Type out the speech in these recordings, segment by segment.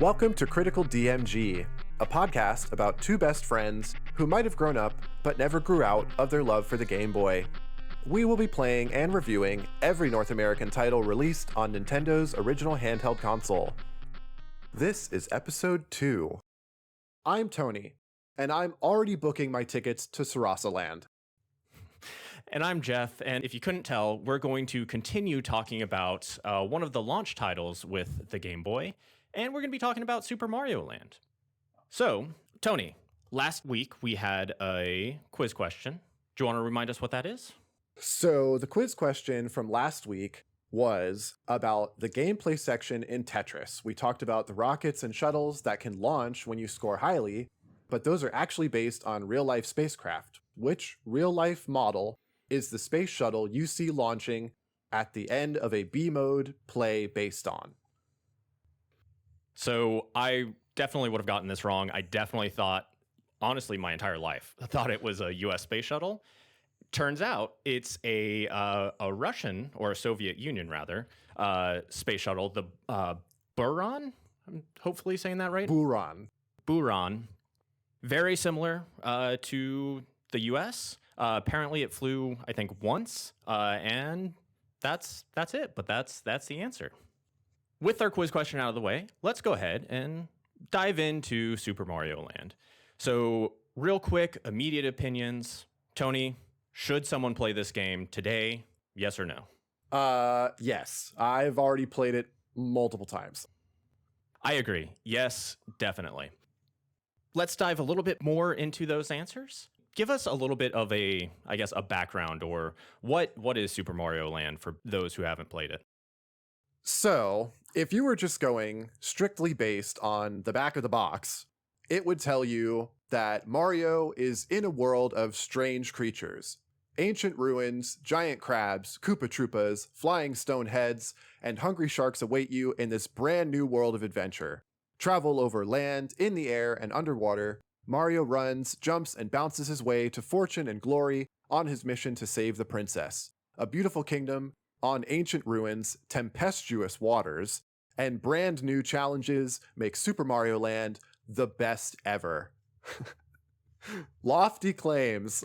Welcome to Critical DMG, a podcast about two best friends who might have grown up but never grew out of their love for the Game Boy. We will be playing and reviewing every North American title released on Nintendo's original handheld console. This is episode 2. I'm Tony, and I'm already booking my tickets to Sarasa Land. And I'm Jeff, and if you couldn't tell, we're going to continue talking about one of the launch titles with the Game Boy, and we're going to be talking about Super Mario Land. So, Tony, last week we had a quiz question. Do you want to remind us what that is? So, the quiz question from last week was about the gameplay section in Tetris. We talked about the rockets and shuttles that can launch when you score highly, but those are actually based on real-life spacecraft. Which real-life model is the space shuttle you see launching at the end of a B-mode play based on? So I definitely would have gotten this wrong. I definitely thought, honestly, my entire life, I thought it was a U.S. space shuttle. Turns out it's a Russian, or a Soviet Union rather, space shuttle, the Buran. I'm hopefully saying that right. Buran. Very similar to the U.S. Apparently it flew, I think, once, and that's it. But that's the answer. With our quiz question out of the way, let's go ahead and dive into Super Mario Land. So, real quick, immediate opinions. Tony, should someone play this game today? Yes or no? Yes. I've already played it multiple times. I agree. Yes, definitely. Let's dive a little bit more into those answers. Give us a little bit of a background, or what is Super Mario Land for those who haven't played it? So, if you were just going strictly based on the back of the box, it would tell you that Mario is in a world of strange creatures. Ancient ruins, giant crabs, Koopa Troopas, flying stone heads, and hungry sharks await you in this brand new world of adventure. Travel over land, in the air, and underwater. Mario runs, jumps, and bounces his way to fortune and glory on his mission to save the princess. A beautiful kingdom on ancient ruins, tempestuous waters, and brand new challenges make Super Mario Land the best ever. Lofty claims.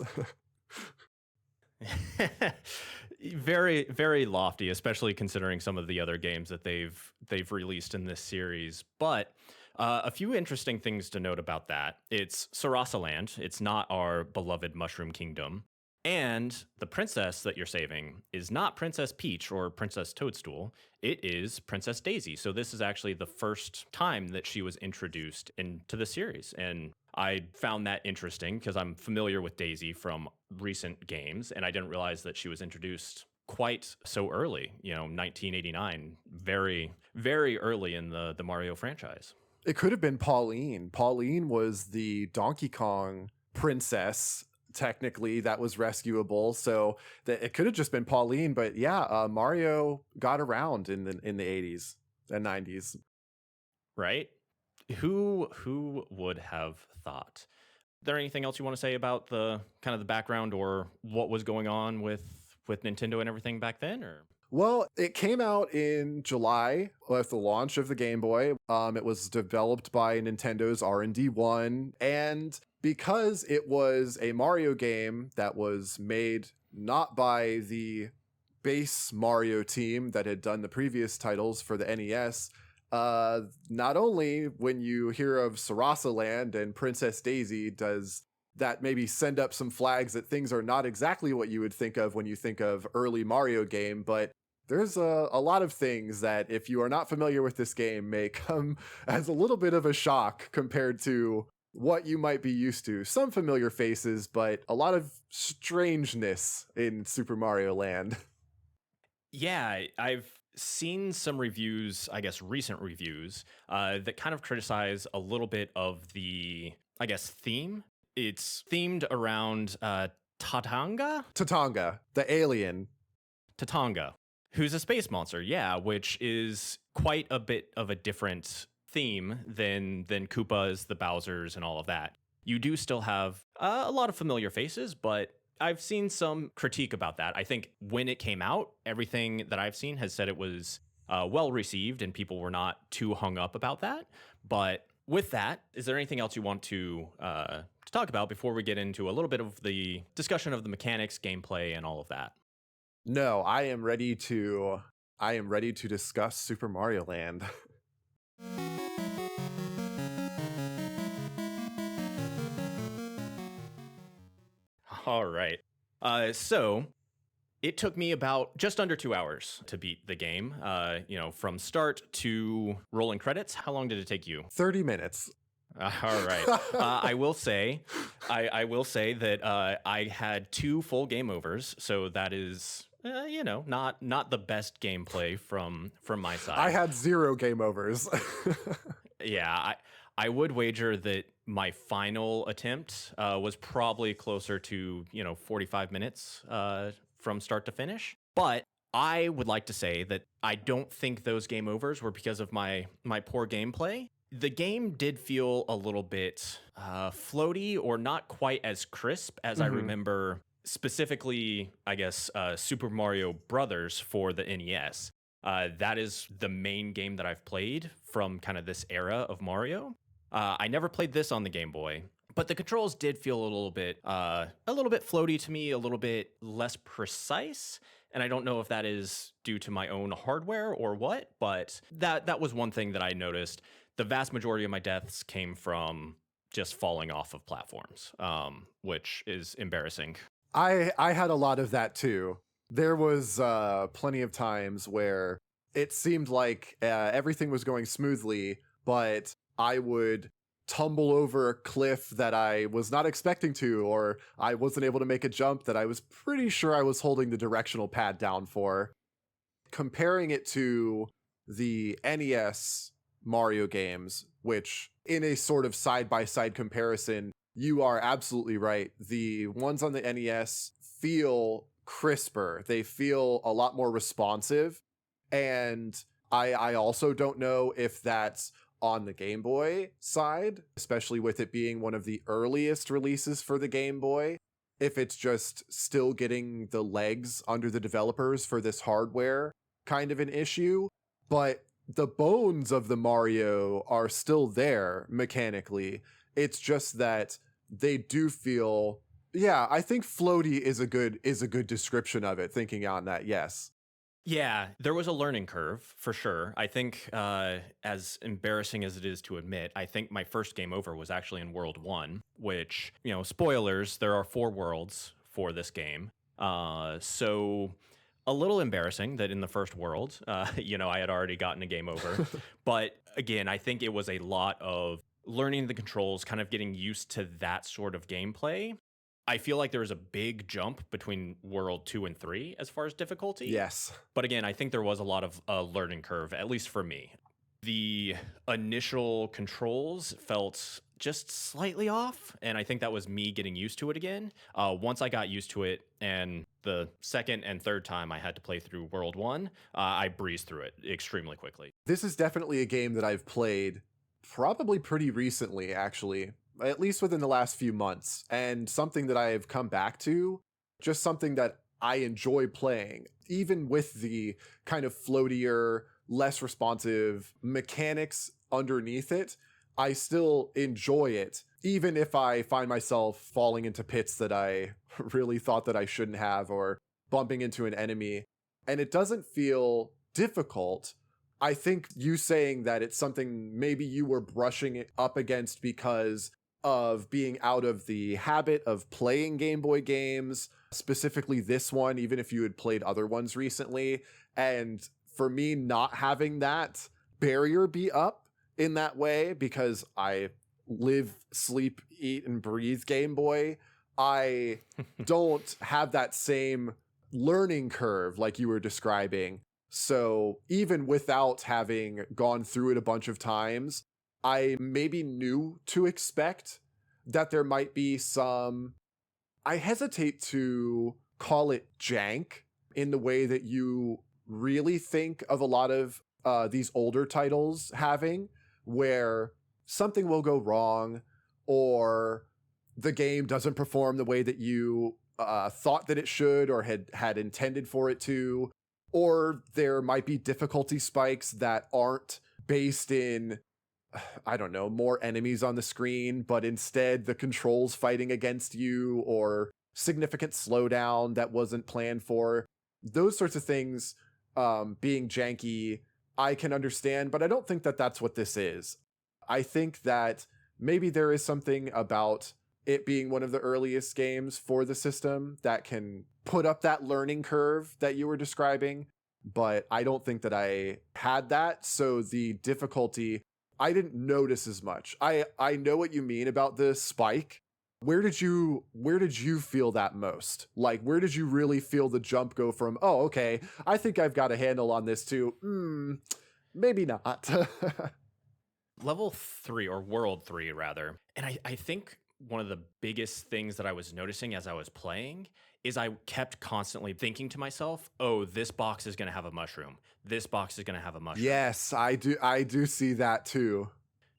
Very, very lofty, especially considering some of the other games that they've released in this series. But a few interesting things to note about that. It's Sarasa Land. It's not our beloved Mushroom Kingdom. And the princess that you're saving is not Princess Peach or Princess Toadstool. It is Princess Daisy. So this is actually the first time that she was introduced into the series. And I found that interesting because I'm familiar with Daisy from recent games, and I didn't realize that she was introduced quite so early, 1989, very, very early in the Mario franchise. It could have been Pauline. Pauline was the Donkey Kong princess, technically, that was rescuable. So it could have just been Pauline. But yeah, Mario got around in the 80s and 90s. Right? Who would have thought? Is there anything else you want to say about the kind of the background or what was going on with Nintendo and everything back then? Or well, it came out in July with the launch of the Game Boy. It was developed by Nintendo's R&D 1, and because it was a Mario game that was made not by the base Mario team that had done the previous titles for the NES, not only when you hear of Sarasa Land and Princess Daisy does that maybe send up some flags that things are not exactly what you would think of when you think of early Mario game, but there's a lot of things that, if you are not familiar with this game, may come as a little bit of a shock compared to what you might be used to. Some familiar faces, but a lot of strangeness in Super Mario Land. Yeah, I've seen some reviews, I guess recent reviews, that kind of criticize a little bit of the, I guess, theme. It's themed around Tatanga, the alien. Tatanga, who's a space monster, yeah, which is quite a bit of a different theme than Koopas, the Bowsers, and all of that. You do still have a lot of familiar faces, but I've seen some critique about that. I think when it came out, everything that I've seen has said it was well received and people were not too hung up about that. But with that, is there anything else you want to talk about before we get into a little bit of the discussion of the mechanics, gameplay, and all of that? No, I am ready to discuss Super Mario Land. All right. So it took me about just under 2 hours to beat the game. From start to rolling credits. How long did it take you? 30 minutes. All right. I will say that I had 2 full game overs, so that is not the best gameplay from my side. I had 0 game overs. Yeah, I would wager that my final attempt was probably closer to 45 minutes from start to finish. But I would like to say that I don't think those game overs were because of my poor gameplay. The game did feel a little bit floaty or not quite as crisp as I remember, specifically, I guess, Super Mario Brothers for the NES. That is the main game that I've played from kind of this era of Mario. I never played this on the Game Boy, but the controls did feel a little bit floaty to me, a little bit less precise. And I don't know if that is due to my own hardware or what, but that was one thing that I noticed. The vast majority of my deaths came from just falling off of platforms, which is embarrassing. I had a lot of that too. There was plenty of times where it seemed like everything was going smoothly, but I would tumble over a cliff that I was not expecting to, or I wasn't able to make a jump that I was pretty sure I was holding the directional pad down for. Comparing it to the NES Mario games, which in a sort of side-by-side comparison, you are absolutely right. The ones on the NES feel crisper. They feel a lot more responsive. And I also don't know if that's on the Game Boy side, especially with it being one of the earliest releases for the Game Boy, if it's just still getting the legs under the developers for this hardware kind of an issue. But the bones of the Mario are still there mechanically. It's just that they do feel, yeah, I think floaty is a good description of it, thinking on that, yes. Yeah, there was a learning curve for sure. I think, as embarrassing as it is to admit, I think my first game over was actually in World 1, which, spoilers, there are 4 worlds for this game. So a little embarrassing that in the first world, I had already gotten a game over. But again, I think it was a lot of learning the controls, kind of getting used to that sort of gameplay. I feel like there was a big jump between World 2 and 3 as far as difficulty. Yes. But again, I think there was a lot of learning curve, at least for me. The initial controls felt just slightly off, and I think that was me getting used to it again. Once I got used to it, and the second and third time I had to play through World 1, I breezed through it extremely quickly. This is definitely a game that I've played probably pretty recently, actually, at least within the last few months, and something that I've come back to, just something that I enjoy playing, even with the kind of floatier, less responsive mechanics underneath it. I still enjoy it, even if I find myself falling into pits that I really thought that I shouldn't have, or bumping into an enemy, and it doesn't feel difficult. I think you saying that it's something maybe you were brushing it up against because of being out of the habit of playing Game Boy games, specifically this one, even if you had played other ones recently. And for me, not having that barrier be up in that way, because I live, sleep, eat, and breathe Game Boy, I don't have that same learning curve like you were describing. So even without having gone through it a bunch of times, I maybe knew to expect that there might be some, I hesitate to call it jank in the way that you really think of a lot of these older titles having, where something will go wrong, or the game doesn't perform the way that you thought that it should or had intended for it to, Or there might be difficulty spikes that aren't based in, I don't know, more enemies on the screen, but instead the controls fighting against you, or significant slowdown that wasn't planned for. Those sorts of things being janky, I can understand, but I don't think that that's what this is. I think that maybe there is something about it being one of the earliest games for the system that can put up that learning curve that you were describing, but I don't think that I had that. So the difficulty, I didn't notice as much. I know what you mean about the spike. Where did you feel that most? Like, where did you really feel the jump go from, oh, okay, I think I've got a handle on this too, maybe not. Level 3, or world 3 rather. And I think one of the biggest things that I was noticing as I was playing is I kept constantly thinking to myself, oh, this box is going to have a mushroom. This box is going to have a mushroom. Yes, I do see that too.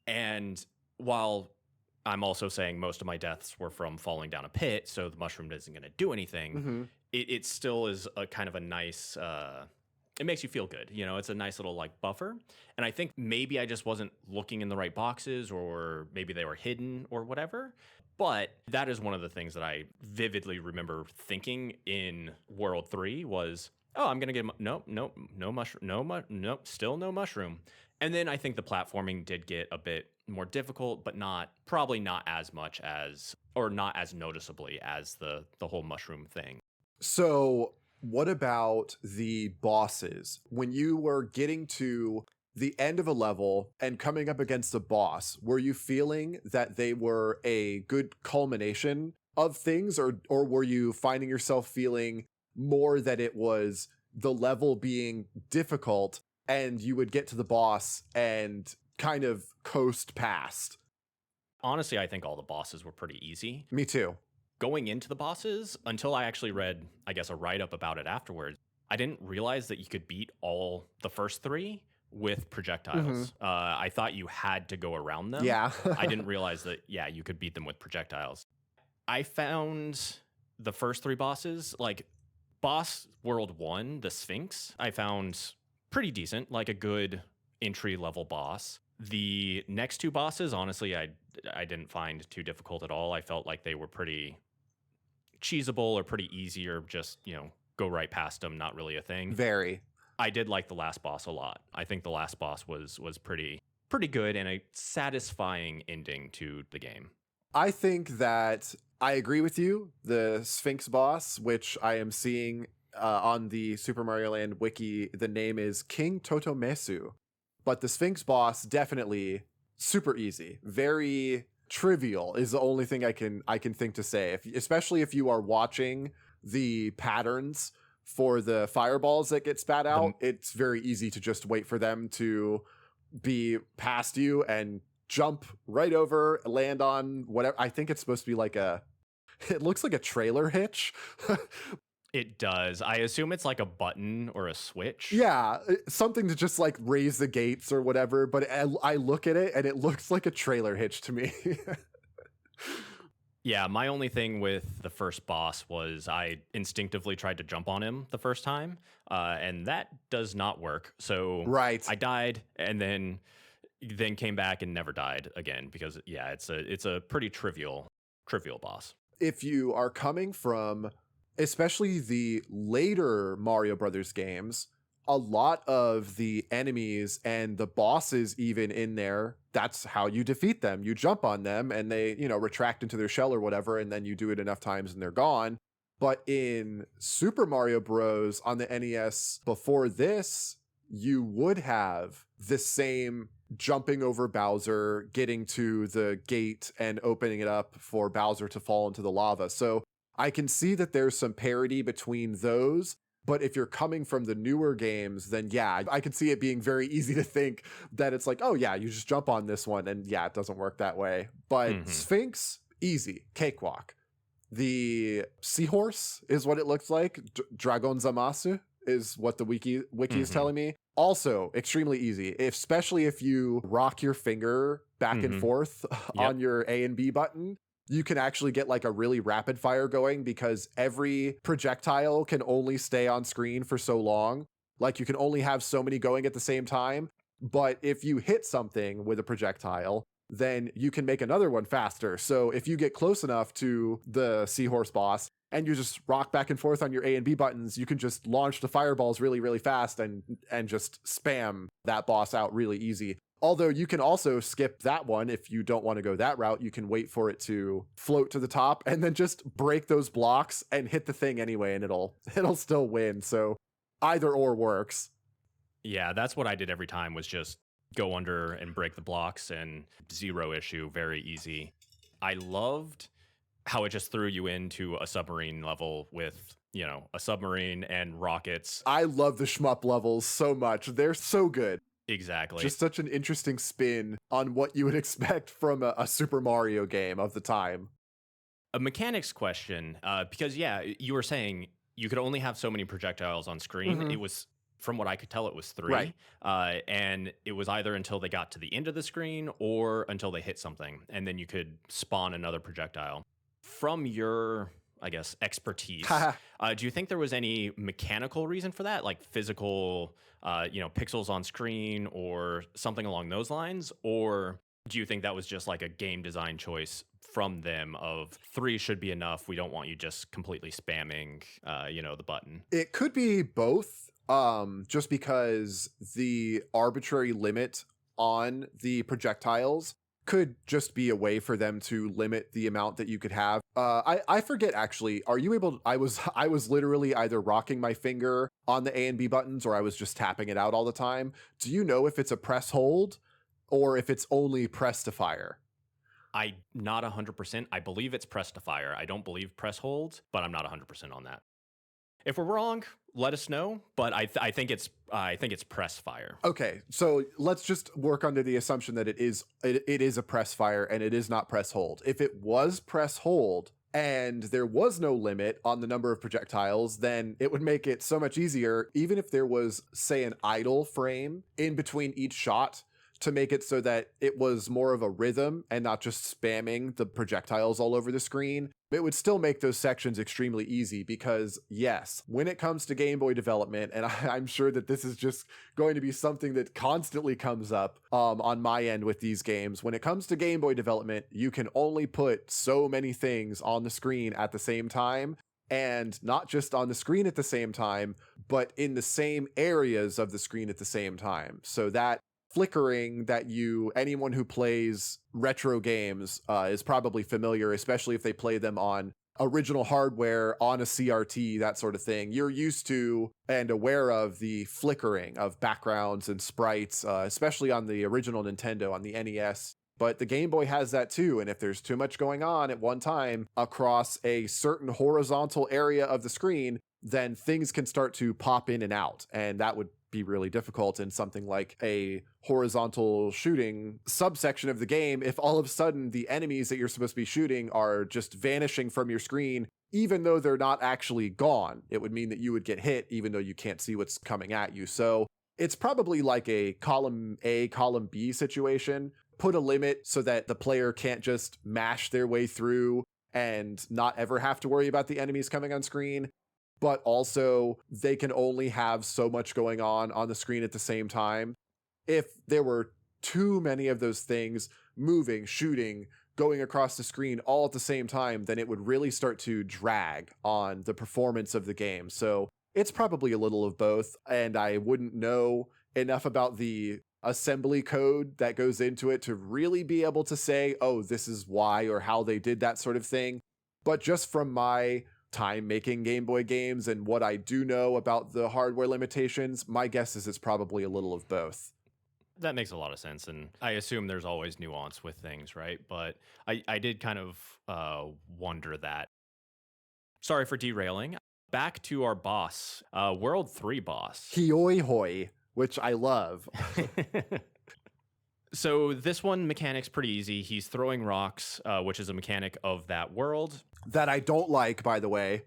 And while I'm also saying most of my deaths were from falling down a pit, so the mushroom isn't going to do anything, it still is a kind of a nice... it makes you feel good. You know, it's a nice little like buffer. And I think maybe I just wasn't looking in the right boxes, or maybe they were hidden or whatever. But that is one of the things that I vividly remember thinking in World 3 was, oh, I'm going to get, no mushroom, still no mushroom. And then I think the platforming did get a bit more difficult, but probably not as much as, or not as noticeably as the whole mushroom thing. So what about the bosses? When you were getting to the end of a level and coming up against a boss, were you feeling that they were a good culmination of things, or were you finding yourself feeling more that it was the level being difficult and you would get to the boss and kind of coast past? Honestly, I think all the bosses were pretty easy. Me too. Going into the bosses, until I actually read, I guess, a write-up about it afterwards, I didn't realize that you could beat all the first 3 with projectiles. I thought you had to go around them. Yeah. I didn't realize that, you could beat them with projectiles. I found the first 3 bosses, like boss world 1, the Sphinx, I found pretty decent, like a good entry-level boss. The next 2 bosses, honestly, I didn't find too difficult at all. I felt like they were pretty cheesable or pretty easy, or just, go right past them, not really a thing. Very. I did like the last boss a lot. I think the last boss was pretty good and a satisfying ending to the game. I think that I agree with you. The Sphinx boss, which I am seeing on the Super Mario Land wiki, the name is King Totomesu. But the Sphinx boss, definitely super easy. Very trivial is the only thing I can think to say. Especially if you are watching the patterns for the fireballs that get spat out, it's very easy to just wait for them to be past you and jump right over, land on whatever. I think it's supposed to be like it looks like a trailer hitch. It does. I assume it's like a button or a switch. Yeah, something to just like raise the gates or whatever. But I look at it and it looks like a trailer hitch to me. Yeah, my only thing with the first boss was I instinctively tried to jump on him the first time, and that does not work. So right. I died and then came back and never died again, because it's a pretty trivial boss. If you are coming from especially the later Mario Brothers games, a lot of the enemies and the bosses even in there, that's how you defeat them. You jump on them and they, retract into their shell or whatever, and then you do it enough times and they're gone. But in Super Mario Bros. On the NES before this, you would have the same jumping over Bowser, getting to the gate and opening it up for Bowser to fall into the lava. So I can see that there's some parity between those. But if you're coming from the newer games, then I can see it being very easy to think that it's like, oh yeah, you just jump on this one, and it doesn't work that way. But Sphinx, easy, cakewalk. The seahorse is what it looks like. Dragon Zamasu is what the wiki is telling me. Also extremely easy, especially if you rock your finger back and forth on your A and B button. You can actually get like a really rapid fire going, because every projectile can only stay on screen for so long. Like you can only have so many going at the same time. But if you hit something with a projectile, then you can make another one faster. So if you get close enough to the seahorse boss and you just rock back and forth on your A and B buttons, you can just launch the fireballs really, really fast and just spam that boss out really easy. Although you can also skip that one if you don't want to go that route. You can wait for it to float to the top and then just break those blocks and hit the thing anyway, and it'll still win. So either or works. Yeah, that's what I did every time, was just go under and break the blocks, and zero issue, very easy. I loved how it just threw you into a submarine level with, a submarine and rockets. I love the shmup levels so much. They're so good. Exactly. Just such an interesting spin on what you would expect from a Super Mario game of the time. A mechanics question, because, you were saying you could only have so many projectiles on screen. Mhm. It was, from what I could tell, it was 3. Right. And it was either until they got to the end of the screen or until they hit something, and then you could spawn another projectile. From your, I guess, expertise, do you think there was any mechanical reason for that, like physical, pixels on screen or something along those lines? Or do you think that was just like a game design choice from them of 3 should be enough? We don't want you just completely spamming, the button. It could be both, just because the arbitrary limit on the projectiles could just be a way for them to limit the amount that you could have. I forget actually. Are you able? I was literally either rocking my finger on the A and B buttons or I was just tapping it out all the time. Do you know if it's a press hold or if it's only press to fire? I'm not 100%. I believe it's press to fire. I don't believe press hold, but I'm not 100% on that. If we're wrong, let us know. But I think it's press fire. Okay, so let's just work under the assumption that it is a press fire and it is not press hold. If it was press hold and there was no limit on the number of projectiles, then it would make it so much easier, even if there was, say, an idle frame in between each shot, to make it so that it was more of a rhythm and not just spamming the projectiles all over the screen. It would still make those sections extremely easy because, yes, when it comes to Game Boy development, and I'm sure that this is just going to be something that constantly comes up on my end with these games, when it comes to Game Boy development, you can only put so many things on the screen at the same time. And not just on the screen at the same time, but in the same areas of the screen at the same time. So that flickering that anyone who plays retro games is probably familiar, especially if they play them on original hardware, on a CRT, that sort of thing. You're used to and aware of the flickering of backgrounds and sprites, especially on the original Nintendo, on the NES. But the Game Boy has that too, and if there's too much going on at one time across a certain horizontal area of the screen, then things can start to pop in and out, and that would be really difficult in something like a horizontal shooting subsection of the game. If all of a sudden the enemies that you're supposed to be shooting are just vanishing from your screen, even though they're not actually gone, it would mean that you would get hit even though you can't see what's coming at you. So it's probably like a column A, column B situation. Put a limit so that the player can't just mash their way through and not ever have to worry about the enemies coming on screen. But also they can only have so much going on the screen at the same time. If there were too many of those things moving, shooting, going across the screen all at the same time, then it would really start to drag on the performance of the game. So it's probably a little of both, and I wouldn't know enough about the assembly code that goes into it to really be able to say, oh, this is why or how they did that sort of thing. But just from my time making Game Boy games and what I do know about the hardware limitations, my guess is it's probably a little of both. That makes a lot of sense, and I assume there's always nuance with things, right? But I did kind of wonder that. Sorry for derailing. Back to our boss, World 3 boss. Hioi Hoi, which I love. So this one, mechanic's pretty easy. He's throwing rocks, which is a mechanic of that world. That I don't like, by the way.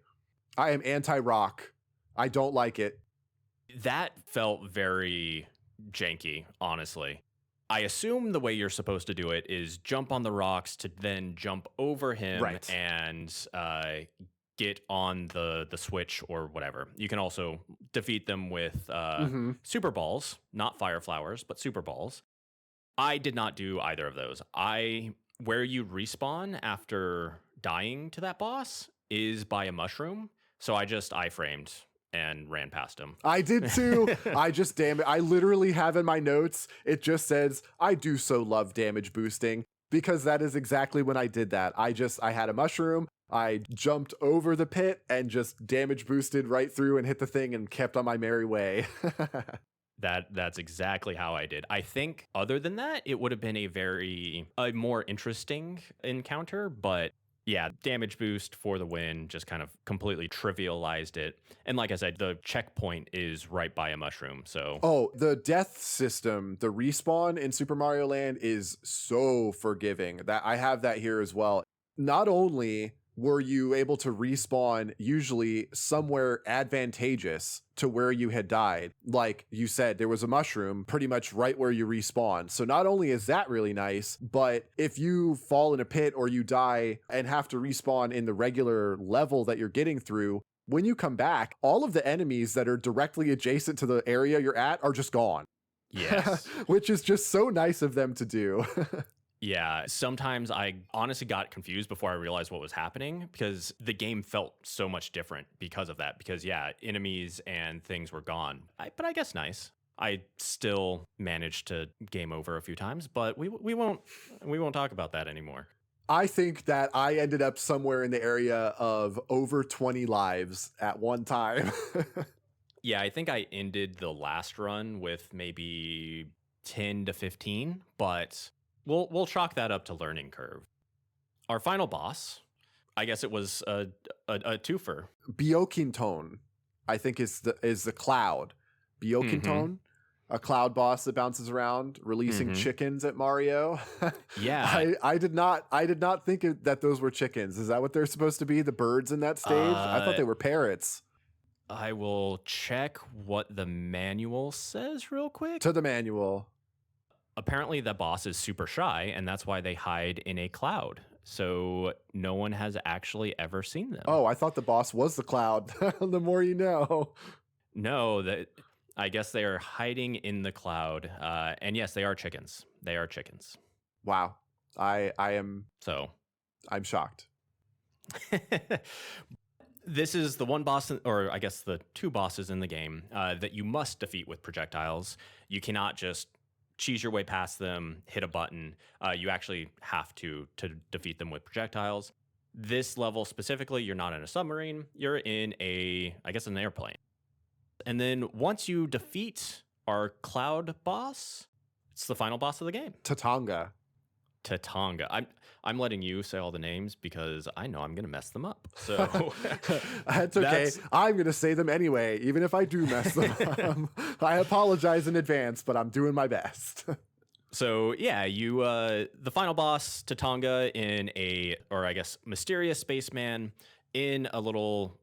I am anti-rock. I don't like it. That felt very janky, honestly. I assume the way you're supposed to do it is jump on the rocks to then jump over him Right. and get on the Switch or whatever. You can also defeat them with super balls, not fire flowers, but super balls. I did not do either of those. Where you respawn after dying to that boss is by a mushroom. So I just iframed and ran past him. I did too. I literally have in my notes, it just says, I do so love damage boosting, because that is exactly when I did that. I had a mushroom. I jumped over the pit and just damage boosted right through and hit the thing and kept on my merry way. That's exactly how I did. I think other than that, it would have been a more interesting encounter, but yeah, damage boost for the win, just kind of completely trivialized it. And like I said, the checkpoint is right by a mushroom. So the death system, the respawn in Super Mario Land is so forgiving. That I have that here as well. Not only were you able to respawn usually somewhere advantageous to where you had died. Like you said, there was a mushroom pretty much right where you respawn. So not only is that really nice, but if you fall in a pit or you die and have to respawn in the regular level that you're getting through, when you come back, all of the enemies that are directly adjacent to the area you're at are just gone. yes. Which is just so nice of them to do. Yeah, sometimes I honestly got confused before I realized what was happening, because the game felt so much different because of that. Because yeah, enemies and things were gone. But I guess nice. I still managed to game over a few times, but we won't talk about that anymore. I think that I ended up somewhere in the area of over 20 lives at one time. Yeah, I think I ended the last run with maybe 10 to 15, but we'll chalk that up to learning curve. Our final boss, I guess it was a twofer. Biokinton, I think is the cloud. Biokinton, a cloud boss that bounces around, releasing chickens at Mario. Yeah, I did not think that those were chickens. Is that what they're supposed to be? The birds in that stage? I thought they were parrots. I will check what the manual says real quick. To the manual. Apparently the boss is super shy, and that's why they hide in a cloud. So no one has actually ever seen them. Oh, I thought the boss was the cloud. The more you know. No, I guess they are hiding in the cloud. And yes, they are chickens. They are chickens. Wow. I'm shocked. This is the one boss, or I guess the two bosses in the game that you must defeat with projectiles. You cannot just cheese your way past them, hit a button. You actually have to defeat them with projectiles. This level specifically, you're not in a submarine. You're in an airplane. And then once you defeat our cloud boss, it's the final boss of the game. Tatanga. I'm letting you say all the names because I know I'm going to mess them up. So that's okay. I'm going to say them anyway, even if I do mess them up. I apologize in advance, but I'm doing my best. So yeah, the final boss, Tatanga, mysterious spaceman in a little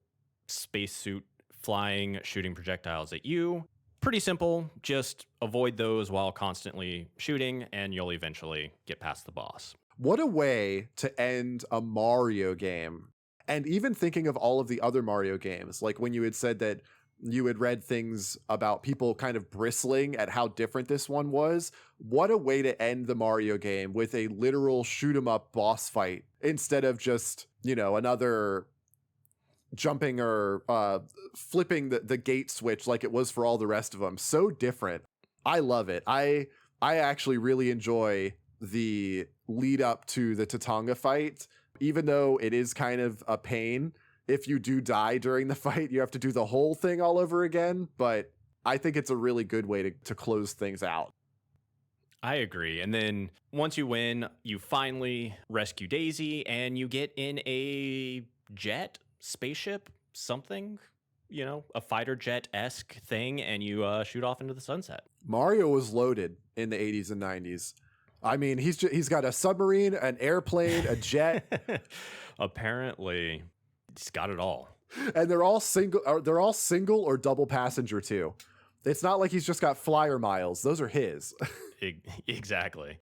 spacesuit flying, shooting projectiles at you. Pretty simple. Just avoid those while constantly shooting, and you'll eventually get past the boss. What a way to end a Mario game. And even thinking of all of the other Mario games, like when you had said that you had read things about people kind of bristling at how different this one was. What a way to end the Mario game, with a literal shoot 'em up boss fight instead of just, another jumping or flipping the gate switch like it was for all the rest of them. So different. I love it. I actually really enjoy the lead up to the Tatanga fight, even though it is kind of a pain. If you do die during the fight, you have to do the whole thing all over again. But I think it's a really good way to close things out. I agree. And then once you win, you finally rescue Daisy and you get in a spaceship, something, a fighter jet-esque thing, and you shoot off into the sunset. Mario was loaded in the 80s and 90s. I mean, he's got a submarine, an airplane, a jet. Apparently, he's got it all. And they're all single or double passenger too. It's not like he's just got flyer miles. Those are his. Exactly.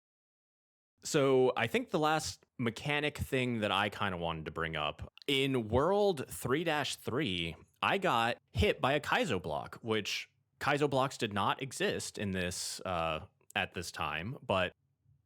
So I think the last mechanic thing that I kind of wanted to bring up in World 3-3, I got hit by a Kaizo block, which Kaizo blocks did not exist in this at this time, but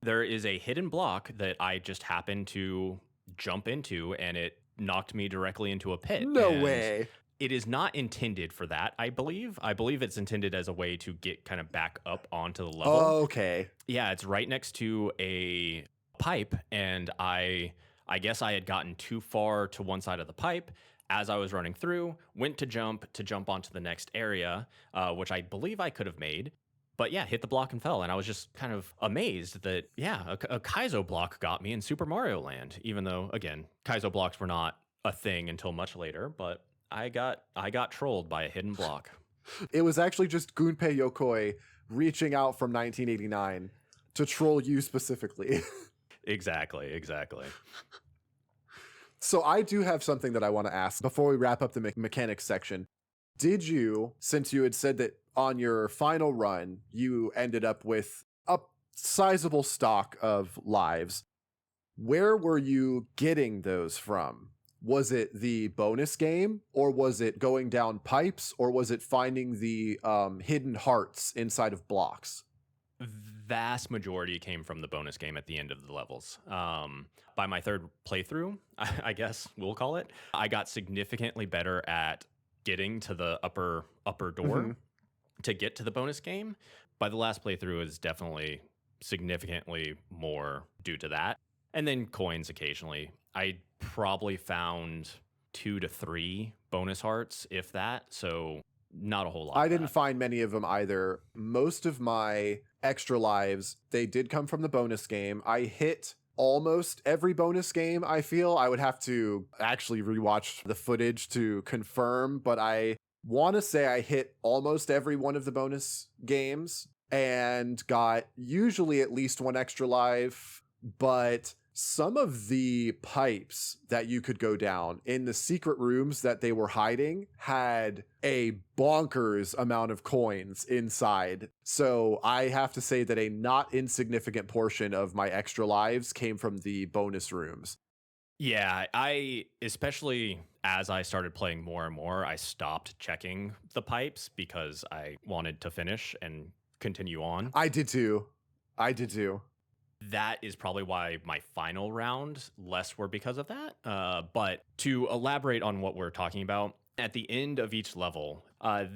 there is a hidden block that I just happened to jump into, and it knocked me directly into a pit. No And way. it is not intended for that, I believe. I believe it's intended as a way to get kind of back up onto the level. Okay. Yeah, it's right next to a pipe, and I guess I had gotten too far to one side of the pipe. As I was running through, went to jump onto the next area, which I believe I could have made. But yeah, hit the block and fell. And I was just kind of amazed that, yeah, a Kaizo block got me in Super Mario Land, even though, again, Kaizo blocks were not a thing until much later. But I got trolled by a hidden block. It was actually just Gunpei Yokoi reaching out from 1989 to troll you specifically. Exactly. So I do have something that I want to ask before we wrap up the mechanics section. Did you, since you had said that on your final run, you ended up with a sizable stock of lives, where were you getting those from? Was it the bonus game, or was it going down pipes, or was it finding the hidden hearts inside of blocks? Vast majority came from the bonus game at the end of the levels. By my third playthrough, I guess we'll call it, I got significantly better at getting to the upper door to get to the bonus game. By the last playthrough is definitely significantly more due to that. And then coins occasionally. I probably found 2 to 3 bonus hearts, if that. So not a whole lot. I didn't find many of them either. Most of my extra lives, they did come from the bonus game. I hit almost every bonus game, I feel. I would have to actually rewatch the footage to confirm, but I want to say I hit almost every one of the bonus games and got usually at least 1 extra life, but some of the pipes that you could go down in the secret rooms that they were hiding had a bonkers amount of coins inside. So I have to say that a not insignificant portion of my extra lives came from the bonus rooms. Yeah, I, especially as I started playing more and more, I stopped checking the pipes because I wanted to finish and continue on. I did too. That is probably why my final round less were because of that. But to elaborate on what we're talking about, at the end of each level,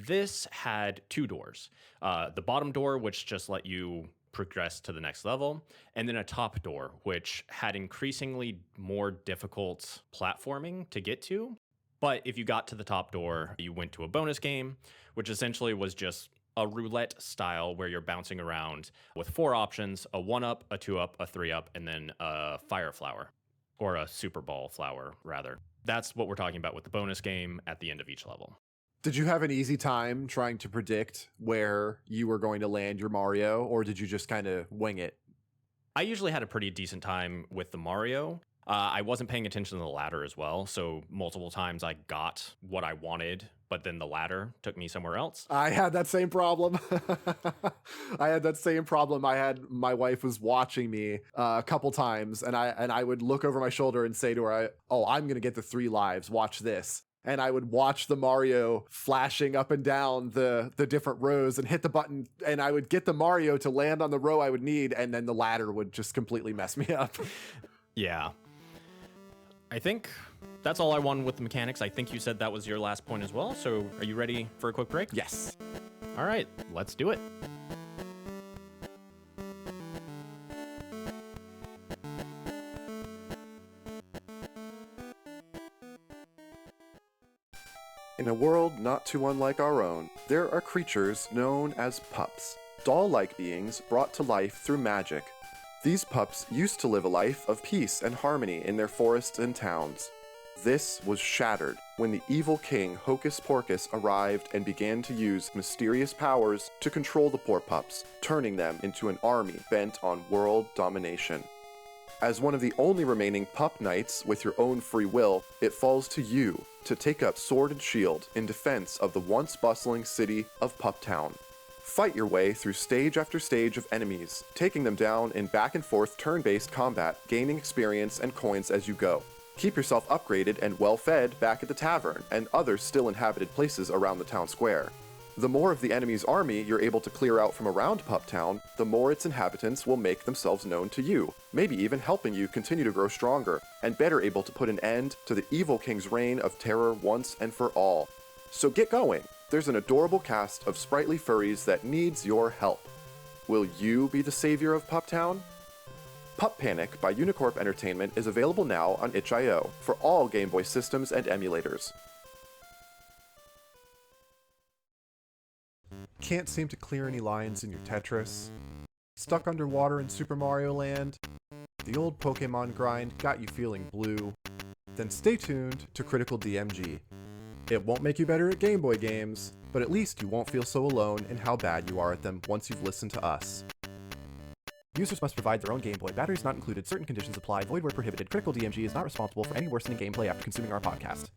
this had 2 doors. The bottom door, which just let you progress to the next level, and then a top door, which had increasingly more difficult platforming to get to. But if you got to the top door, you went to a bonus game, which essentially was just a roulette style where you're bouncing around with 4 options: a 1-up, a 2-up, a 3-up, and then a fire flower, or a super ball flower, rather. That's what we're talking about with the bonus game at the end of each level. Did you have an easy time trying to predict where you were going to land your Mario, or did you just kind of wing it? I usually had a pretty decent time with the Mario. I wasn't paying attention to the ladder as well, so multiple times I got what I wanted, but then the ladder took me somewhere else. I had that same problem. I had my wife was watching me a couple times, and I would look over my shoulder and say to her, "Oh, I'm gonna get the 3 lives. Watch this." And I would watch the Mario flashing up and down the different rows and hit the button, and I would get the Mario to land on the row I would need, and then the ladder would just completely mess me up. Yeah. I think that's all I wanted with the mechanics. I think you said that was your last point as well. So are you ready for a quick break? Yes. All right, let's do it. In a world not too unlike our own, there are creatures known as pups, doll-like beings brought to life through magic. These pups used to live a life of peace and harmony in their forests and towns. This was shattered when the evil king Hocus Pocus arrived and began to use mysterious powers to control the poor pups, turning them into an army bent on world domination. As one of the only remaining pup knights with your own free will, it falls to you to take up sword and shield in defense of the once bustling city of Pup Town. Fight your way through stage after stage of enemies, taking them down in back and forth turn-based combat, gaining experience and coins as you go. Keep yourself upgraded and well-fed back at the tavern and other still inhabited places around the town square. The more of the enemy's army you're able to clear out from around Pup Town, the more its inhabitants will make themselves known to you, maybe even helping you continue to grow stronger and better able to put an end to the evil king's reign of terror once and for all. So get going! There's an adorable cast of sprightly furries that needs your help. Will you be the savior of Pup Town? Pup Panic by Unicorp Entertainment is available now on itch.io for all Game Boy systems and emulators. Can't seem to clear any lines in your Tetris? Stuck underwater in Super Mario Land? The old Pokemon grind got you feeling blue? Then stay tuned to Critical DMG. It won't make you better at Game Boy games, but at least you won't feel so alone in how bad you are at them once you've listened to us. Users must provide their own Game Boy, batteries not included, certain conditions apply, void where prohibited. Critical DMG is not responsible for any worsening gameplay after consuming our podcast.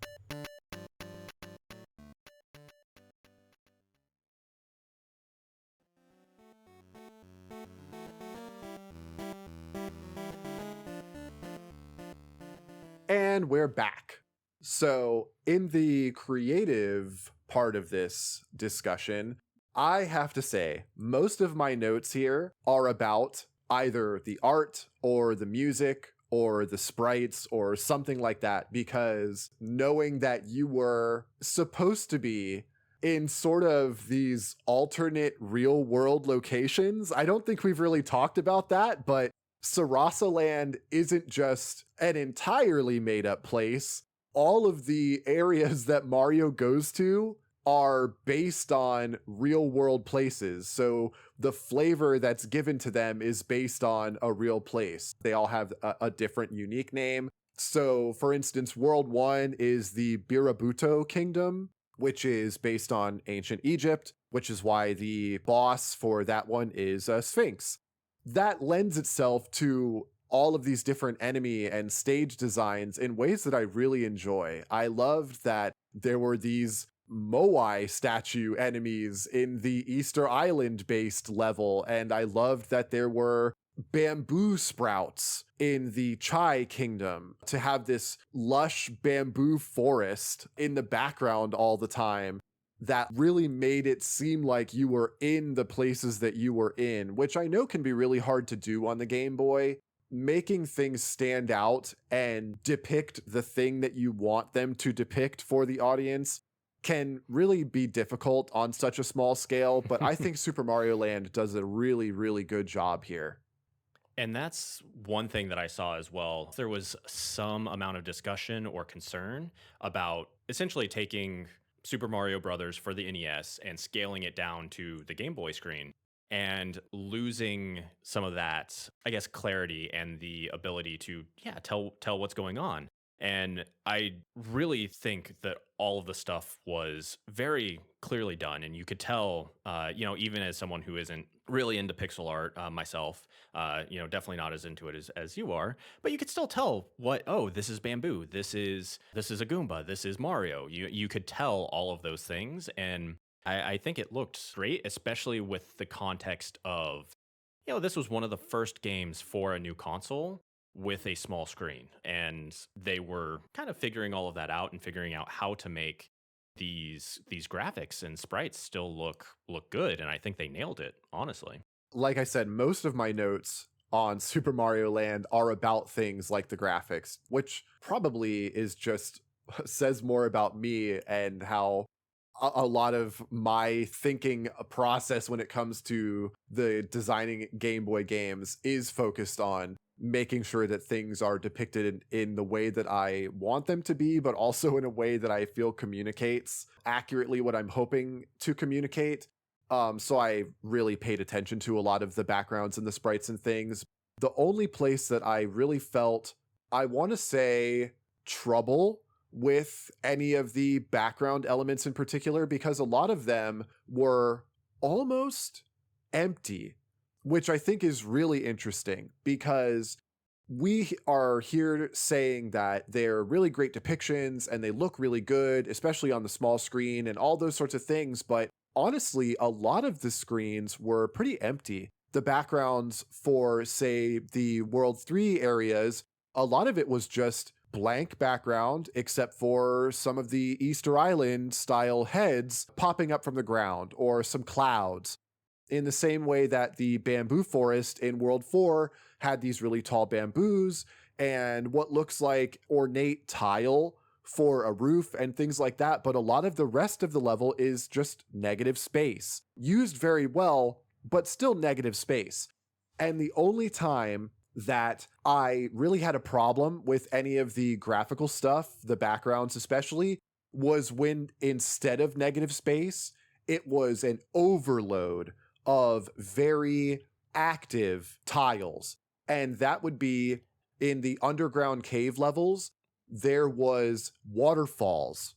And we're back. So, in the creative part of this discussion, I have to say, most of my notes here are about either the art or the music or the sprites or something like that, because knowing that you were supposed to be in sort of these alternate real world locations, I don't think we've really talked about that, but Sarasa Land isn't just an entirely made up place. All of the areas that Mario goes to are based on real world places. So the flavor that's given to them is based on a real place. They all have a different unique name. So for instance, World 1 is the Birabuto Kingdom, which is based on ancient Egypt, which is why the boss for that one is a Sphinx. That lends itself to all of these different enemy and stage designs in ways that I really enjoy. I loved that there were these Moai statue enemies in the Easter Island based level, and I loved that there were bamboo sprouts in the Chai Kingdom to have this lush bamboo forest in the background all the time. That really made it seem like you were in the places that you were in, which I know can be really hard to do on the Game Boy. Making things stand out and depict the thing that you want them to depict for the audience can really be difficult on such a small scale, but I think Super Mario Land does a really, really good job here. And that's one thing that I saw as well. There was some amount of discussion or concern about essentially taking Super Mario Brothers for the NES and scaling it down to the Game Boy screen and losing some of that, I guess, clarity and the ability to, tell what's going on. And I really think that all of the stuff was very clearly done. And you could tell, even as someone who isn't really into pixel art myself, definitely not as into it as you are, but you could still tell this is bamboo. This is a Goomba. This is Mario. You could tell all of those things. And I think it looked great, especially with the context of, this was one of the first games for a new console with a small screen, and they were kind of figuring all of that out and figuring out how to make these graphics and sprites still look good, and I think they nailed it, honestly. Like I said, most of my notes on Super Mario Land are about things like the graphics, which probably is just says more about me and how a lot of my thinking process when it comes to the designing Game Boy games is focused on making sure that things are depicted in the way that I want them to be, but also in a way that I feel communicates accurately what I'm hoping to communicate. So I really paid attention to a lot of the backgrounds and the sprites and things. The only place that I really felt, I want to say, trouble with any of the background elements in particular, because a lot of them were almost empty, which I think is really interesting, because we are here saying that they're really great depictions and they look really good, especially on the small screen and all those sorts of things. But honestly, a lot of the screens were pretty empty. The backgrounds for, say, the World 3 areas, a lot of it was just blank background, except for some of the Easter Island style heads popping up from the ground or some clouds. In the same way that the bamboo forest in World 4 had these really tall bamboos and what looks like ornate tile for a roof and things like that, but a lot of the rest of the level is just negative space. Used very well, but still negative space. And the only time that I really had a problem with any of the graphical stuff, the backgrounds especially, was when instead of negative space, it was an overload of very active tiles. And that would be in the underground cave levels, there was waterfalls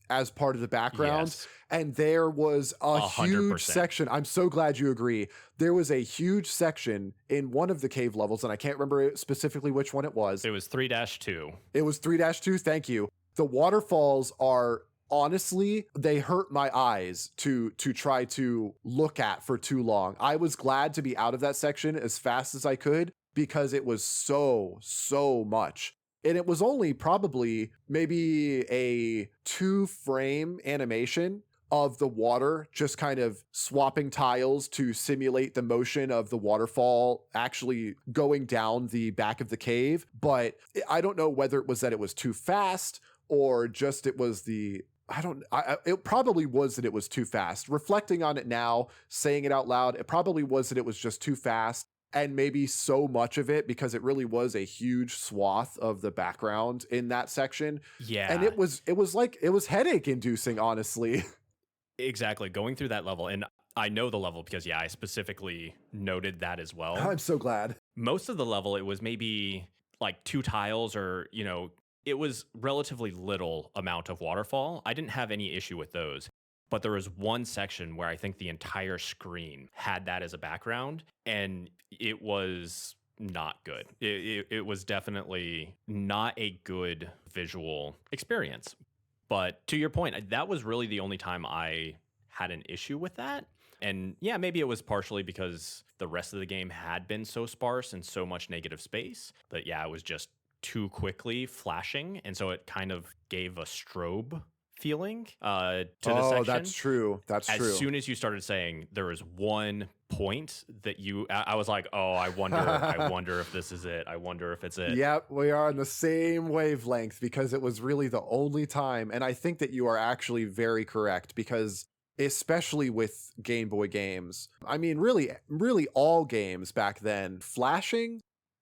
as part of the background. Yes. And there was a 100%. huge section. I'm so glad you agree. There was a huge section in one of the cave levels, and I can't remember specifically which one it was. It was 3-2. It was 3-2. Thank you. The waterfalls are, honestly, they hurt my eyes to try to look at for too long. I was glad to be out of that section as fast as I could because it was so much. And it was only probably maybe a 2-frame animation of the water just kind of swapping tiles to simulate the motion of the waterfall actually going down the back of the cave. But I don't know whether it was that it was too fast or just it was the... it probably was that it was too fast. Reflecting on it now, saying it out loud, it probably was that it was just too fast. And maybe so much of it because it really was a huge swath of the background in that section. Yeah. And it was headache inducing, honestly. Exactly. Going through that level. And I know the level because, I specifically noted that as well. I'm so glad. Most of the level, it was maybe like 2 tiles or, it was relatively little amount of waterfall. I didn't have any issue with those. But there was one section where I think the entire screen had that as a background, and it was not good. It was definitely not a good visual experience. But to your point, that was really the only time I had an issue with that. And yeah, maybe it was partially because the rest of the game had been so sparse and so much negative space. But yeah, it was just too quickly flashing. And so it kind of gave a strobe feeling to the section. Oh, that's true. That's true. As soon as you started saying there was one point that I was like, oh, I wonder if this is it. I wonder if it's it. Yep, we are on the same wavelength because it was really the only time. And I think that you are actually very correct because especially with Game Boy games, I mean, really all games back then, flashing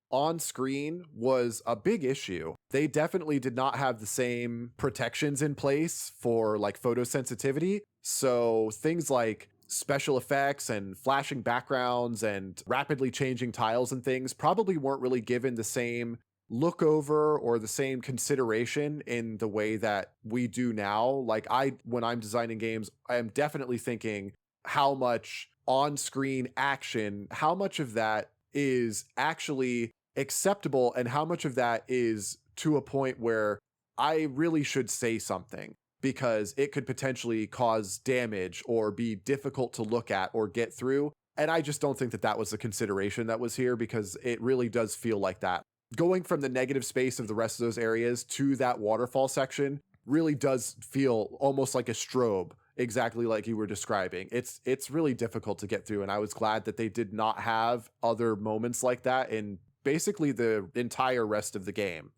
on screen was a big issue. They definitely did not have the same protections in place for like photosensitivity. So things like special effects and flashing backgrounds and rapidly changing tiles and things probably weren't really given the same look over or the same consideration in the way that we do now. Like when I'm designing games, I am definitely thinking how much on-screen action, how much of that is actually acceptable and how much of that is to a point where I really should say something because it could potentially cause damage or be difficult to look at or get through. And I just don't think that that was the consideration that was here because it really does feel like that. Going from the negative space of the rest of those areas to that waterfall section really does feel almost like a strobe, exactly like you were describing. It's really difficult to get through, and I was glad that they did not have other moments like that in basically the entire rest of the game.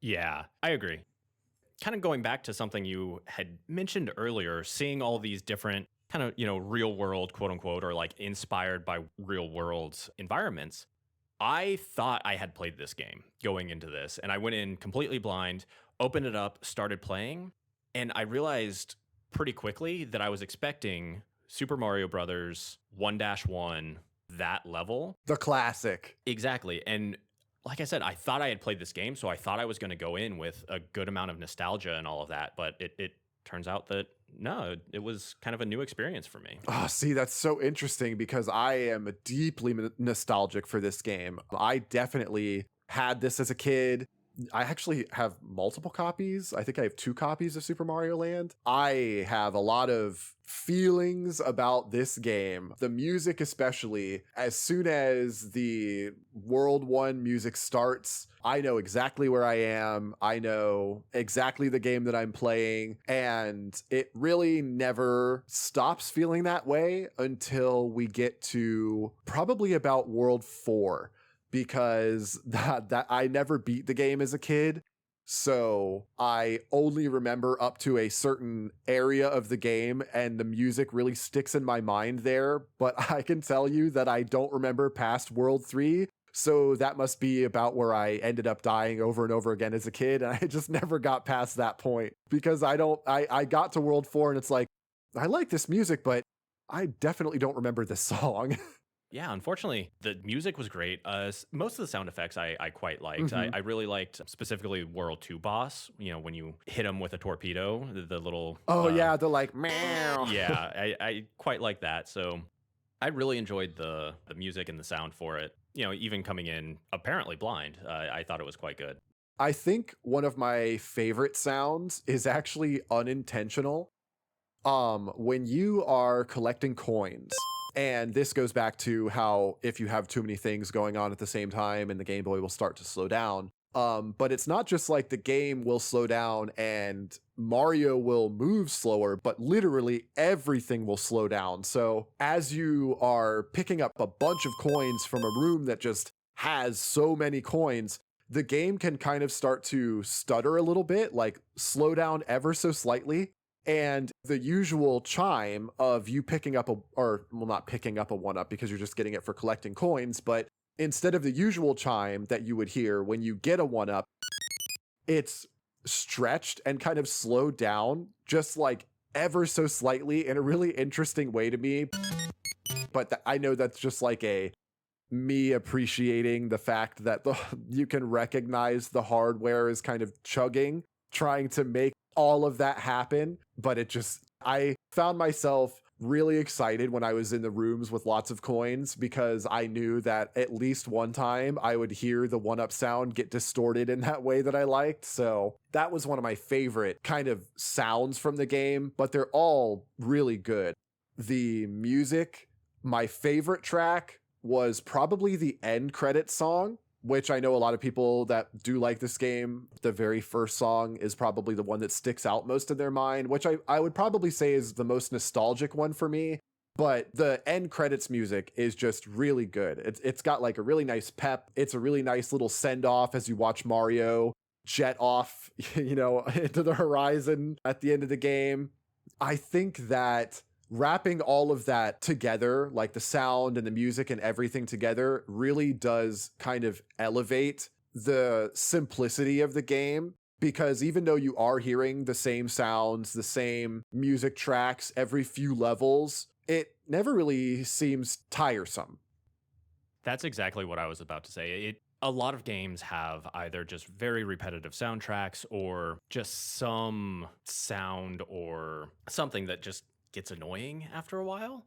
Yeah, I agree. Kind of going back to something you had mentioned earlier, seeing all these different kind of, real world, quote unquote, or like inspired by real world environments. I thought I had played this game going into this, and I went in completely blind, opened it up, started playing, and I realized pretty quickly that I was expecting Super Mario Brothers 1-1, that level. The classic. Exactly. And like I said, I thought I had played this game, so I thought I was going to go in with a good amount of nostalgia and all of that, but it turns out that no, it was kind of a new experience for me. Oh, see, that's so interesting because I am deeply nostalgic for this game. I definitely had this as a kid. I actually have multiple copies. I think I have 2 copies of Super Mario Land. I have a lot of feelings about this game. The music, especially, as soon as the World 1 music starts, I know exactly where I am. I know exactly the game that I'm playing. And it really never stops feeling that way until we get to probably about World 4, because that I never beat the game as a kid. So I only remember up to a certain area of the game, and the music really sticks in my mind there. But I can tell you that I don't remember past World 3. So that must be about where I ended up dying over and over again as a kid. And I just never got past that point, because I got to World 4 and it's like, I like this music, but I definitely don't remember this song. Yeah, unfortunately, the music was great. Most of the sound effects I quite liked. Mhm. I really liked specifically World 2 boss, when you hit him with a torpedo, the little. Oh, yeah, they're like, meow. Yeah, I quite like that. So I really enjoyed the music and the sound for it. Even coming in apparently blind, I thought it was quite good. I think one of my favorite sounds is actually unintentional. When you are collecting coins, and this goes back to how if you have too many things going on at the same time and the Game Boy will start to slow down. But it's not just like the game will slow down and Mario will move slower, but literally everything will slow down. So as you are picking up a bunch of coins from a room that just has so many coins, the game can kind of start to stutter a little bit, like slow down ever so slightly. And the usual chime of you picking up not picking up a 1-up because you're just getting it for collecting coins, but instead of the usual chime that you would hear when you get a 1-up, it's stretched and kind of slowed down just like ever so slightly in a really interesting way to me. But I know that's just like me appreciating the fact that you can recognize the hardware is kind of chugging, trying to make all of that happen. But I found myself really excited when I was in the rooms with lots of coins, because I knew that at least one time I would hear the 1-up sound get distorted in that way that I liked. So that was one of my favorite kind of sounds from the game, but they're all really good. The music, my favorite track was probably the end credits song, which I know a lot of people that do like this game, the very first song is probably the one that sticks out most in their mind, which I would probably say is the most nostalgic one for me. But the end credits music is just really good. It's got like a really nice pep. It's a really nice little send off as you watch Mario jet off, into the horizon at the end of the game. I think that wrapping all of that together, like the sound and the music and everything together, really does kind of elevate the simplicity of the game. Because even though you are hearing the same sounds, the same music tracks every few levels, it never really seems tiresome. That's exactly what I was about to say. A lot of games have either just very repetitive soundtracks or just some sound or something that just gets annoying after a while.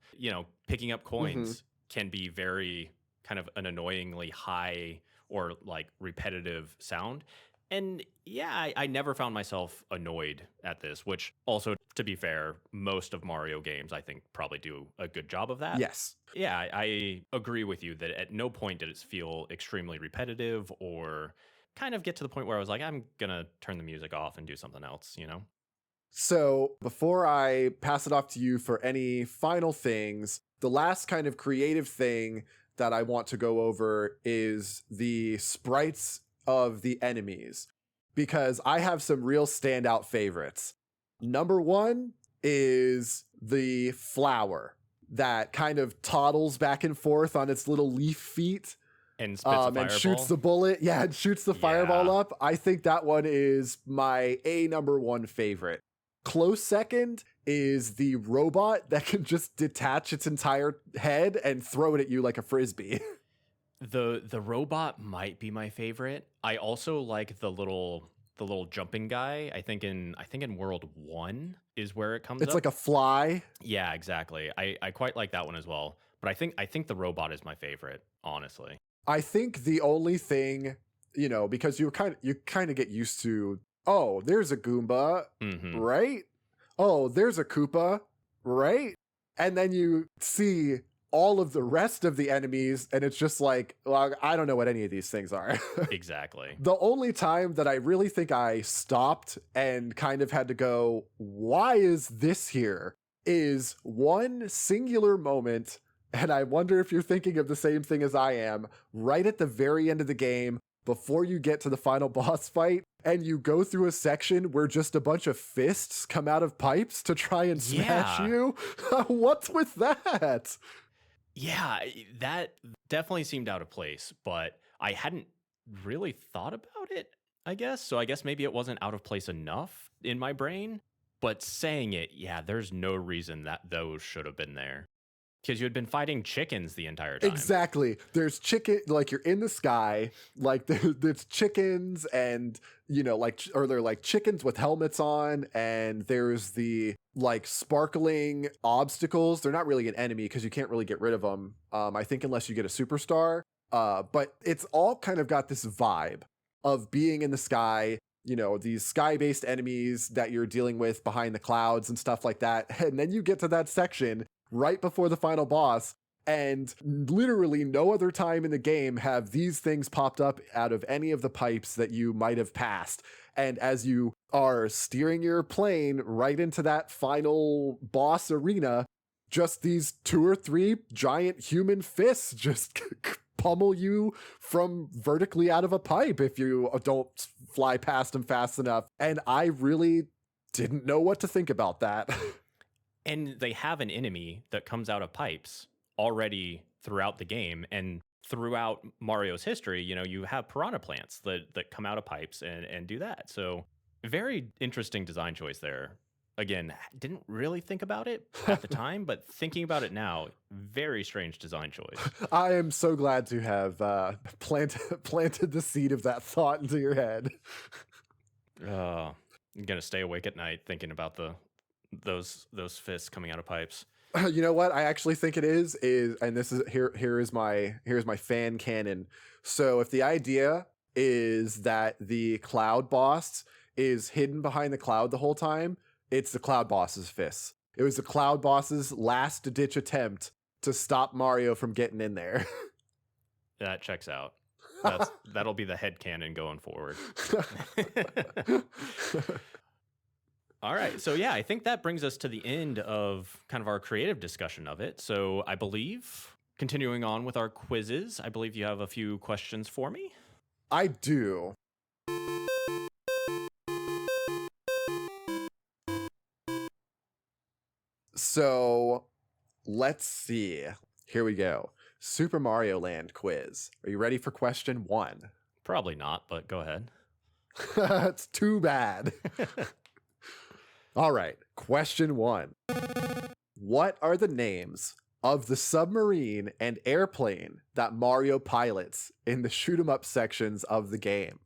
Picking up coins can be very kind of an annoyingly high or like repetitive sound. And yeah, I never found myself annoyed at this, which also, to be fair, most of Mario games, I think, probably do a good job of that. Yes. Yeah, I agree with you that at no point did it feel extremely repetitive or kind of get to the point where I was like, I'm going to turn the music off and do something else. So before I pass it off to you for any final things, the last kind of creative thing that I want to go over is the sprites of the enemies, because I have some real standout favorites. Number 1 is the flower that kind of toddles back and forth on its little leaf feet. And spits a fireball. And shoots the bullet. Yeah, and shoots the fireball up. I think that one is my number 1 favorite. Close second is the robot that can just detach its entire head and throw it at you like a frisbee. The robot might be my favorite. I also like the little jumping guy. I think in World 1 is where it comes It's up. like a fly. Yeah, exactly. I quite like that one as well. But I think the robot is my favorite, honestly. I think the only thing because you kind of get used to, oh, there's a Goomba, Mm-hmm. right? Oh, there's a Koopa, right? And then you see all of the rest of the enemies, and it's just like, well, I don't know what any of these things are. Exactly. The only time that I really think I stopped and kind of had to go, why is this here? Is one singular moment, and I wonder if you're thinking of the same thing as I am, right at the very end of the game, before you get to the final boss fight, and you go through a section where just a bunch of fists come out of pipes to try and smash you. What's with that? Yeah, that definitely seemed out of place, but I hadn't really thought about it, I guess. So I guess maybe it wasn't out of place enough in my brain. But saying it, yeah, there's no reason that those should have been there. Because you had been fighting chickens the entire time. Exactly. There's chicken, like you're in the sky, like there's chickens and, or they're like chickens with helmets on, and there's the like sparkling obstacles. They're not really an enemy because you can't really get rid of them, I think, unless you get a superstar. But it's all kind of got this vibe of being in the sky, these sky-based enemies that you're dealing with behind the clouds and stuff like that. And then you get to that section right before the final boss, and literally no other time in the game have these things popped up out of any of the pipes that you might have passed. And as you are steering your plane right into that final boss arena, just these 2 or 3 giant human fists just pummel you from vertically out of a pipe if you don't fly past them fast enough. And I really didn't know what to think about that. And they have an enemy that comes out of pipes already throughout the game. And throughout Mario's history, you have piranha plants that come out of pipes and do that. So very interesting design choice there. Again, didn't really think about it at the time, but thinking about it now, very strange design choice. I am so glad to have planted the seed of that thought into your head. I'm going to stay awake at night thinking about those fists coming out of pipes. You know what? I actually think it is, and this is here's my fan canon. So if the idea is that the cloud boss is hidden behind the cloud the whole time, it's the cloud boss's fists. It was the cloud boss's last ditch attempt to stop Mario from getting in there. That checks out. That'll be the headcanon going forward. All right. So yeah, I think that brings us to the end of kind of our creative discussion of it. So I believe, continuing on with our quizzes, I believe you have a few questions for me. I do. So let's see. Here we go. Super Mario Land quiz. Are you ready for question 1? Probably not, but go ahead. It's too bad. All right. Question 1. What are the names of the submarine and airplane that Mario pilots in the shoot 'em up sections of the game?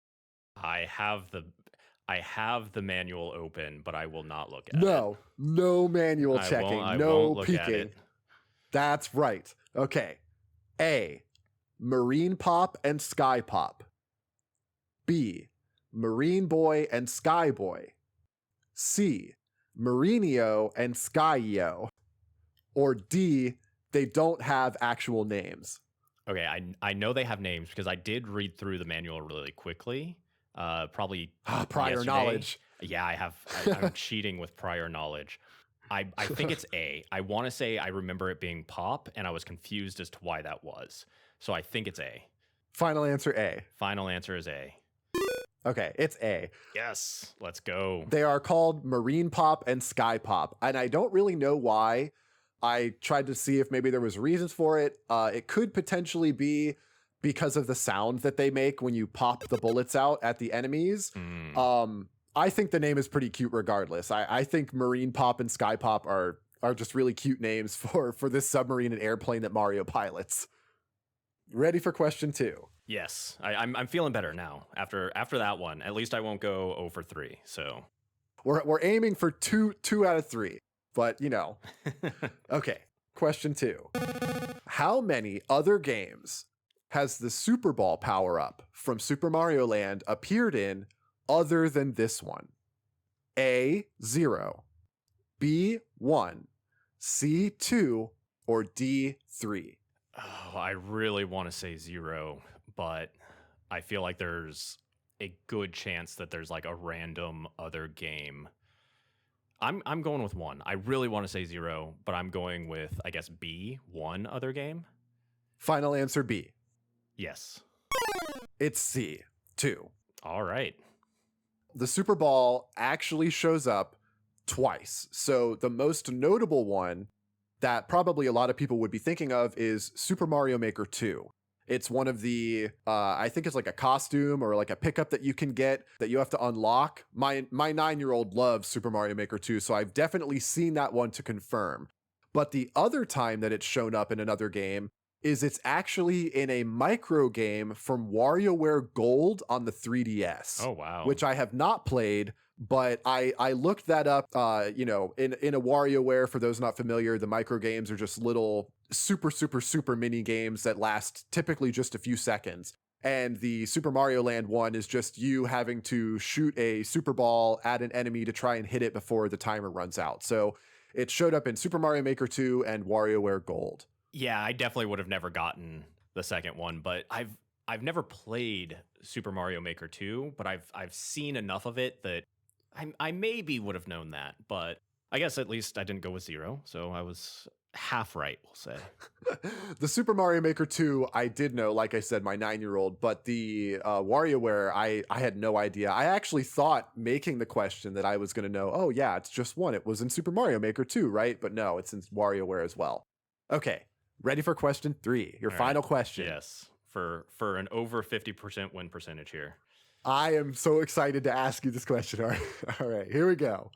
I have the manual open, but I will not look at it. No manual checking, no peeking. That's right. Okay. A, Marine Pop and Sky Pop. B, Marine Boy and Sky Boy. C, Marinio and Skyo. Or D, they don't have actual names. Okay, I know they have names because I did read through the manual really quickly. Probably prior yesterday. knowledge. Yeah, I'm cheating with prior knowledge. I think it's A. I want to say I remember it being Pop, and I was confused as to why that was. So I think it's A. Final answer A. Final answer is A. Okay, it's A. Yes, let's go. They are called Marine Pop and Sky Pop, and I don't really know why. I tried to see if maybe there was reasons for it. It could potentially be because of the sound that they make when you pop the bullets out at the enemies. I think the name is pretty cute regardless. I think Marine Pop and Sky Pop are just really cute names for this submarine and airplane that Mario pilots. Ready for question 2? Yes, I'm feeling better now after that one. At least I won't go 0 for 3. So we're aiming for two out of 3, but Okay, question 2. How many other games has the Super Ball power-up from Super Mario Land appeared in other than this one? A, 0, B, 1, C, 2, or D, 3? Oh, I really want to say 0, but I feel like there's a good chance that there's like a random other game. I'm going with 1. I really want to say 0, but I'm going with, I guess, B, 1 other game. Final answer B. Yes. It's C, 2. All right. The Super Ball actually shows up twice. So the most notable one that probably a lot of people would be thinking of is Super Mario Maker 2. It's one of the, I think it's like a costume or like a pickup that you can get that you have to unlock. My 9-year-old loves Super Mario Maker 2, so I've definitely seen that one to confirm. But the other time that it's shown up in another game is it's actually in a micro game from WarioWare Gold on the 3DS. Oh, wow. Which I have not played, but I looked that up, in a WarioWare. For those not familiar, the micro games are just little super mini games that last typically just a few seconds. And the Super Mario Land one is just you having to shoot a super ball at an enemy to try and hit it before the timer runs out. So it showed up in Super Mario Maker 2 and WarioWare Gold. Yeah, I definitely would have never gotten the second one, but I've never played Super Mario Maker 2, but I've seen enough of it that I maybe would have known that, but I guess at least I didn't go with 0, so I was half right, we'll say. The Super Mario Maker 2, I did know, like I said, my 9-year-old, but the WarioWare, I had no idea. I actually thought making the question that I was going to know, oh yeah, it's just one. It was in Super Mario Maker 2, right? But no, it's in WarioWare as well. Okay, ready for question 3, your final question. Yes, for an over 50% win percentage here. I am so excited to ask you this question. All right, here we go.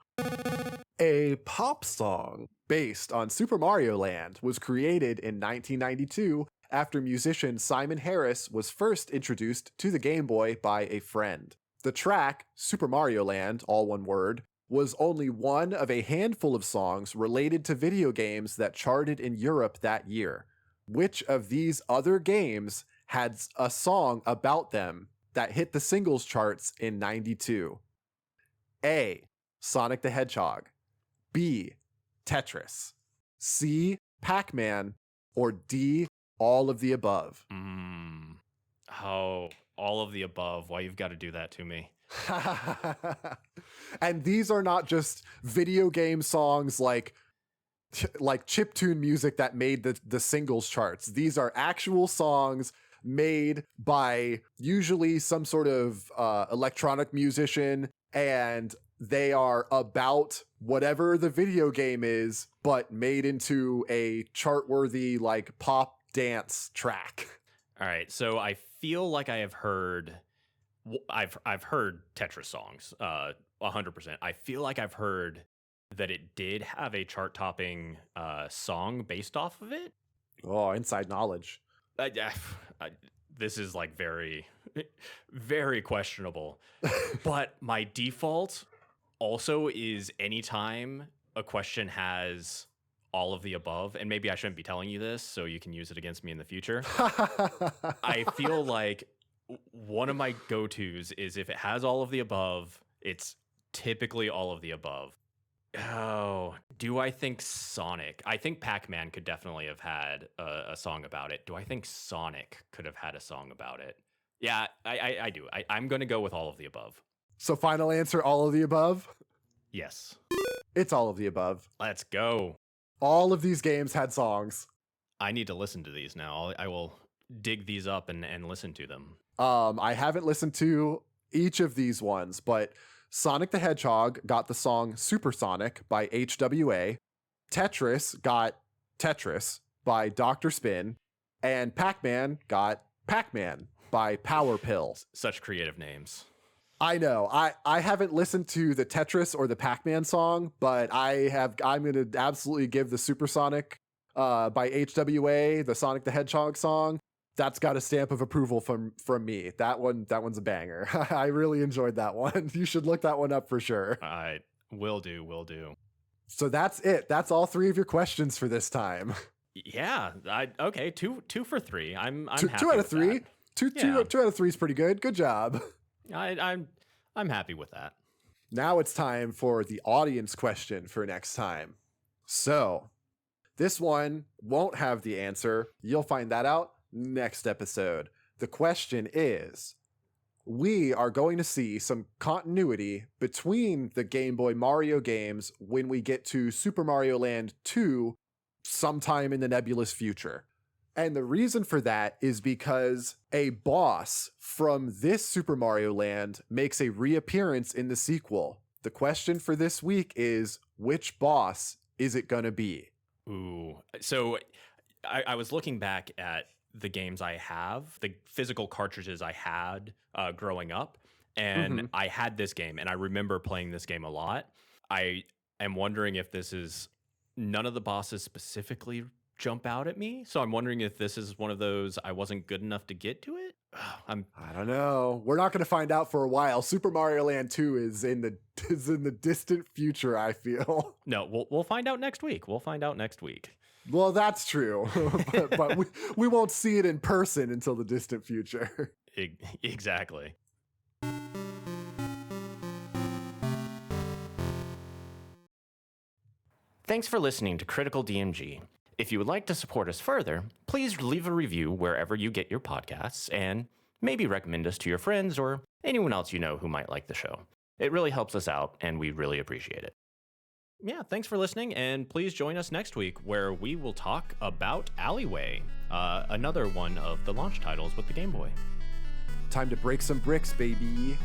A pop song based on Super Mario Land was created in 1992 after musician Simon Harris was first introduced to the Game Boy by a friend. The track, Super Mario Land, all one word, was only one of a handful of songs related to video games that charted in Europe that year. Which of these other games had a song about them that hit the singles charts in 92? A, Sonic the Hedgehog. B, Tetris. C, Pac-Man. Or D, all of the above? Oh, all of the above. Why you've got to do that to me? And these are not just video game songs like chiptune music that made the singles charts. These are actual songs made by usually some sort of electronic musician, and they are about whatever the video game is, but made into a chart-worthy like pop dance track. All right, so I feel like I have heard, I've heard Tetris songs, 100%. I feel like I've heard that it did have a chart-topping song based off of it. Oh, inside knowledge. This is like very, very questionable. But my default also is anytime a question has all of the above, and maybe I shouldn't be telling you this so you can use it against me in the future. I feel like one of my go-tos is if it has all of the above, it's typically all of the above. Oh, do I think Sonic? I think Pac-Man could definitely have had a song about it. Do I think Sonic could have had a song about it? Yeah, I do. I'm going to go with all of the above. So final answer, all of the above? Yes. It's all of the above. Let's go. All of these games had songs. I need to listen to these now. I will dig these up and listen to them. I haven't listened to each of these ones, but Sonic the Hedgehog got the song Supersonic by HWA. Tetris got Tetris by Dr. Spin. And Pac-Man got Pac-Man by Power Pill. Such creative names. I know. I haven't listened to the Tetris or the Pac-Man song, but I'm going to absolutely give the Supersonic by HWA, the Sonic the Hedgehog song. That's got a stamp of approval from me. That one's a banger. I really enjoyed that one. You should look that one up for sure. Will do. So that's it. That's all 3 of your questions for this time. Yeah, okay, two for three. I'm two, happy two out of with three. that. Two out of three is pretty good. Good job. I'm happy with that. Now it's time for the audience question for next time. So, this one won't have the answer. You'll find that out next episode. The question is, we are going to see some continuity between the Game Boy Mario games when we get to Super Mario Land 2 sometime in the nebulous future. And the reason for that is because a boss from this Super Mario Land makes a reappearance in the sequel. The question for this week is, which boss is it going to be? Ooh. So I was looking back at the games I have, the physical cartridges I had growing up, and I had this game, and I remember playing this game a lot. I am wondering if this is, none of the bosses specifically jump out at me, so I'm wondering if this is one of those I wasn't good enough to get to it. I don't know. We're not going to find out for a while. Super Mario Land 2 is in the distant future, I feel. No, we'll find out next week. Well, that's true, but we won't see it in person until the distant future. Exactly. Thanks for listening to Critical DMG. If you would like to support us further, please leave a review wherever you get your podcasts and maybe recommend us to your friends or anyone else you know who might like the show. It really helps us out, and we really appreciate it. Yeah, thanks for listening, and please join us next week where we will talk about Alleyway, another one of the launch titles with the Game Boy. Time to break some bricks, baby.